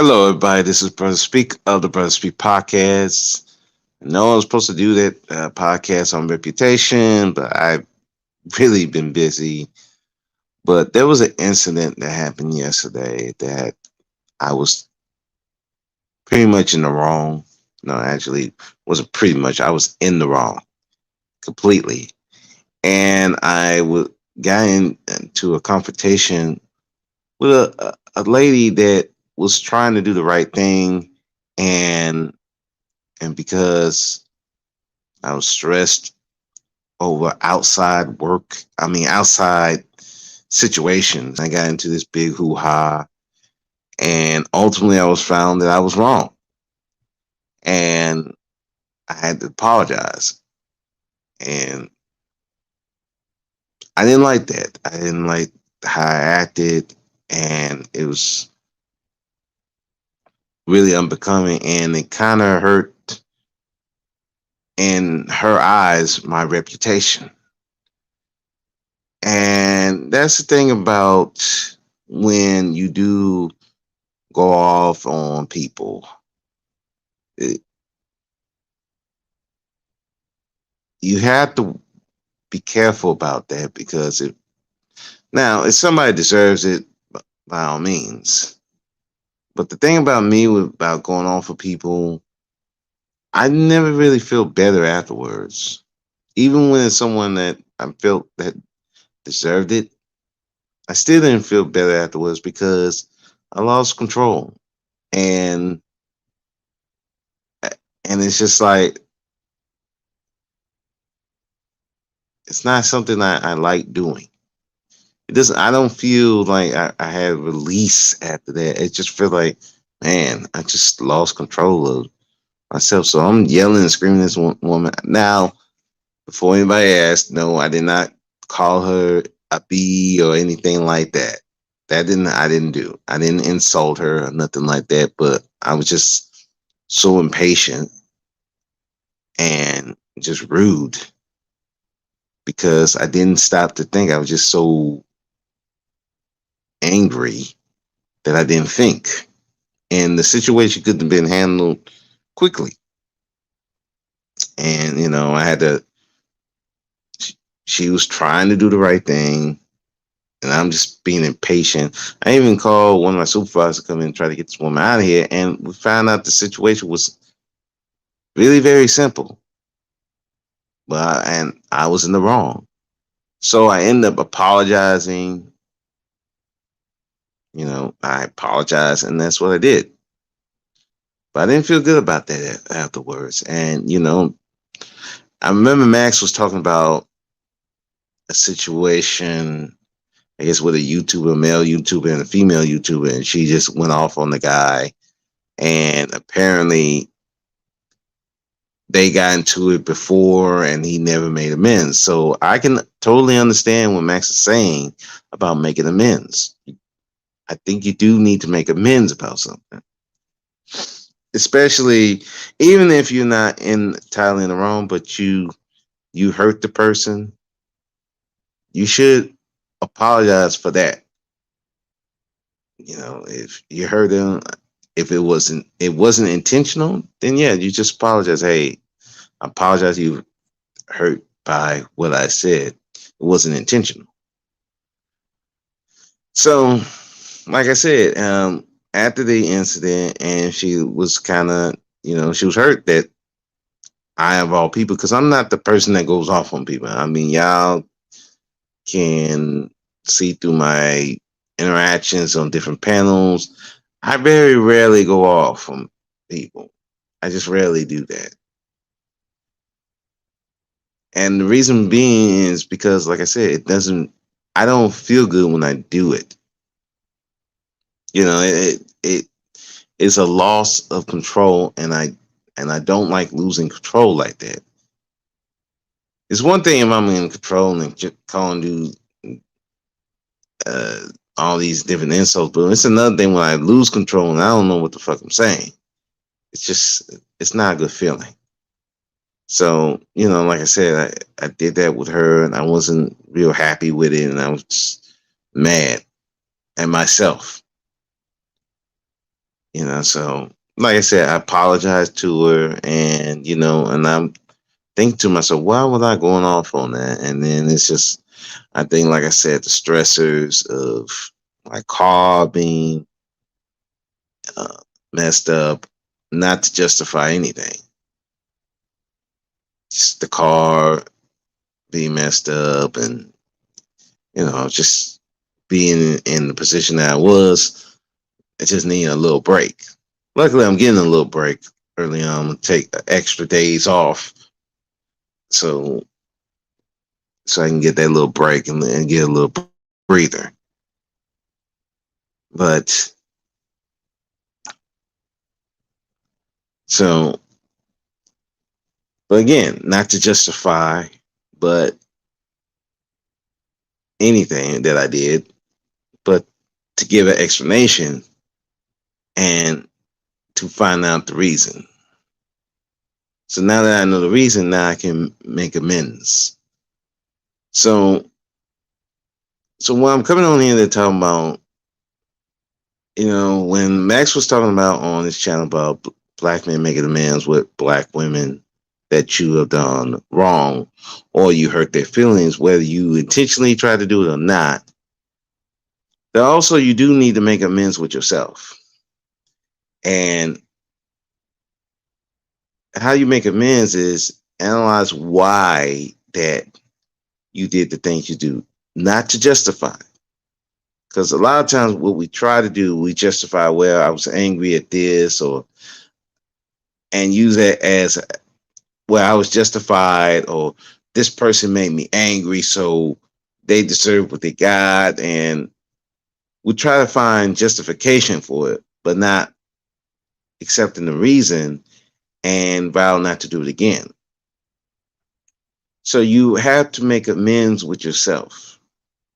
Hello, everybody. This is Brother Speak of the Brother Speak podcast. No, I was supposed to do that podcast on reputation, but I've really been busy. But there was an incident that happened yesterday that I was pretty much in the wrong. No, actually, wasn't pretty much. I was in the wrong completely, and got into a confrontation with a lady that was trying to do the right thing, and because I was stressed over outside situations. I got into this big hoo ha, and ultimately I was found that I was wrong. And I had to apologize. And I didn't like that. I didn't like how I acted. And it was really unbecoming. And it kind of hurt, in her eyes, my reputation. And that's the thing about when you do go off on people. It, you have to be careful about that because if somebody deserves it, by all means. But the thing about me about going on for people, I never really feel better afterwards. Even when it's someone that I felt that deserved it, I still didn't feel better afterwards because I lost control. And and it's just like it's not something I like doing. It doesn't. I don't feel like I had release after that. It just feel like, man, I just lost control of myself. So I'm yelling and screaming at this woman. Now, before anybody asks, no, I did not call her a B or anything like that. I didn't do. I didn't insult her or nothing like that. But I was just so impatient and just rude because I didn't stop to think. I was just so angry that I didn't think. And the situation could have been handled quickly. And, I had to, she was trying to do the right thing. And I'm just being impatient. I even called one of my supervisors to come in and try to get this woman out of here. And we found out the situation was really very simple. And I was in the wrong. So I ended up apologizing. I apologized, and that's what I did. But I didn't feel good about that afterwards. And, I remember Max was talking about a situation, I guess, with a YouTuber, a male YouTuber, and a female YouTuber, and she just went off on the guy. And apparently, they got into it before, and he never made amends. So I can totally understand what Max is saying about making amends. I think you do need to make amends about something, especially even if you're not entirely in the wrong, but you hurt the person. You should apologize for that. If you hurt them, if it wasn't intentional, then yeah, you just apologize. Hey, I apologize. You hurt by what I said. It wasn't intentional. So, like I said, after the incident, and she was kind of, she was hurt that I, of all people, because I'm not the person that goes off on people. I mean, y'all can see through my interactions on different panels. I very rarely go off on people. I just rarely do that. And the reason being is because, like I said, I don't feel good when I do it. It is a loss of control, and I don't like losing control like that. It's one thing if I'm in control and calling you uh, all these different insults, but it's another thing when I lose control and I don't know what the fuck I'm saying. It's not a good feeling. So, like I said, I did that with her and I wasn't real happy with it, and I was just mad at myself. So like I said, I apologized to her, and and I'm thinking to myself, why was I going off on that? And then it's just, I think, like I said, the stressors of my car being uh, messed up, not to justify anything, just the car being messed up, and just being in the position that I was, I just need a little break. Luckily, I'm getting a little break early on. I'm gonna take extra days off, so I can get that little break and get a little breather. But so, but again, not to justify, but anything that I did, but to give an explanation and to find out the reason. So now that I know the reason, now I can make amends. So, what I'm coming on here to talk about, when Max was talking about on his channel about black men making amends with black women that you have done wrong, or you hurt their feelings, whether you intentionally try to do it or not, that also you do need to make amends with yourself. And how you make amends is analyze why that you did the things you do, not to justify. Because a lot of times what we try to do, we justify, well, I was angry at this, or and use it as, well, I was justified, or this person made me angry, so they deserve what they got. And we try to find justification for it, but not accepting the reason and vow not to do it again. So you have to make amends with yourself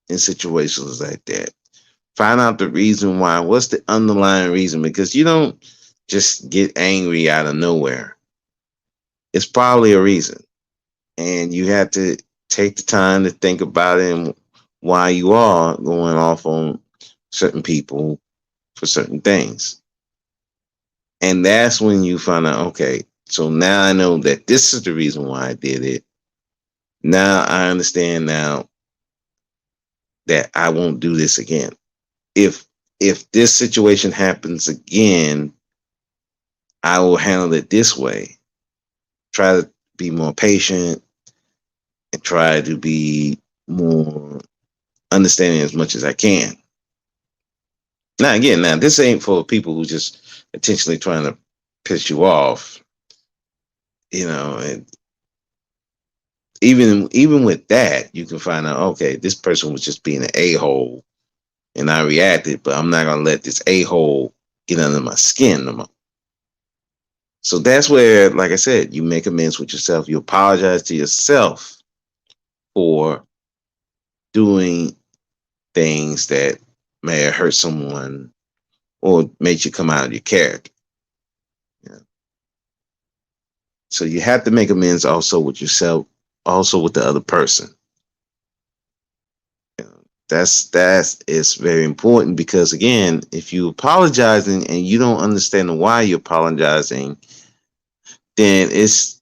in situations like that. Find out the reason why. What's the underlying reason? Because you don't just get angry out of nowhere. It's probably a reason. And you have to take the time to think about it and why you are going off on certain people for certain things. And that's when you find out, okay, so now I know that this is the reason why I did it. Now I understand now that I won't do this again. If this situation happens again, I will handle it this way. Try to be more patient and try to be more understanding as much as I can. Now this ain't for people who just intentionally trying to piss you off, and even with that, you can find out, okay, this person was just being an a-hole and I reacted, but I'm not gonna let this a-hole get under my skin no more. So that's where, like I said, you make amends with yourself. You apologize to yourself for doing things that may have hurt someone or made you come out of your character. Yeah. So you have to make amends also with yourself, also with the other person. You know, that's it's very important, because again, if you apologizing and you don't understand why you're apologizing, then it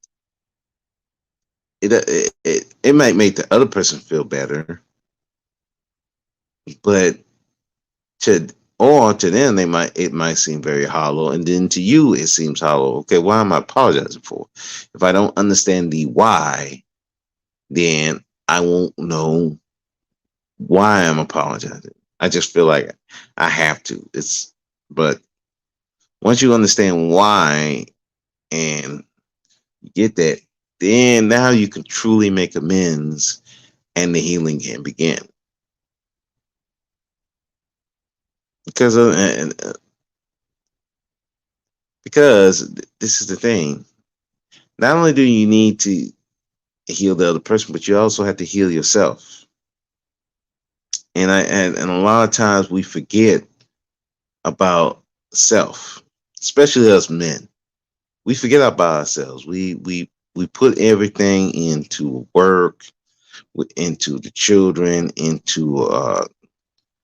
might make the other person feel better, but to to them it might seem very hollow, and then to you it seems hollow. Okay, why am I apologizing for? If I don't understand the why, then I won't know why I'm apologizing. I just feel like I have to. But once you understand why and get that, then now you can truly make amends and the healing can begin. Because this is the thing. Not only do you need to heal the other person, but you also have to heal yourself. And a lot of times we forget about self, especially us men. We forget about ourselves. We put everything into work, into the children, into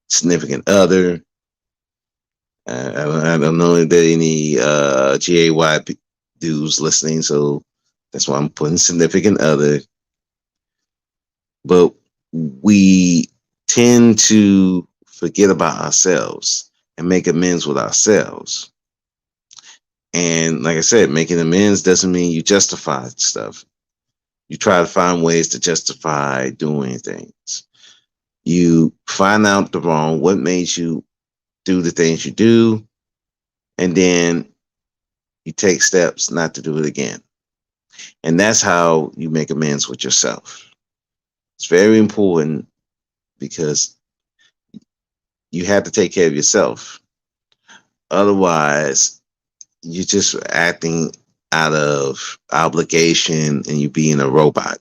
significant other, I don't know if there are any dudes listening, so that's why I'm putting significant other. But we tend to forget about ourselves and make amends with ourselves. And like I said, making amends doesn't mean you justify stuff. You try to find ways to justify doing things. You find out the wrong, what made you do the things you do, and then you take steps not to do it again. And that's how you make amends with yourself. It's very important because you have to take care of yourself. Otherwise, you're just acting out of obligation and you being a robot.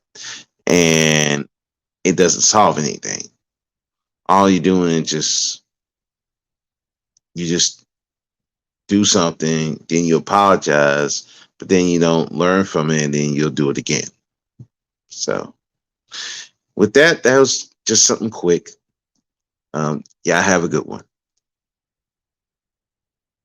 And it doesn't solve anything. All you're doing is you just do something, then you apologize, but then you don't learn from it and then you'll do it again. So with that, that was just something quick. Yeah, have a good one.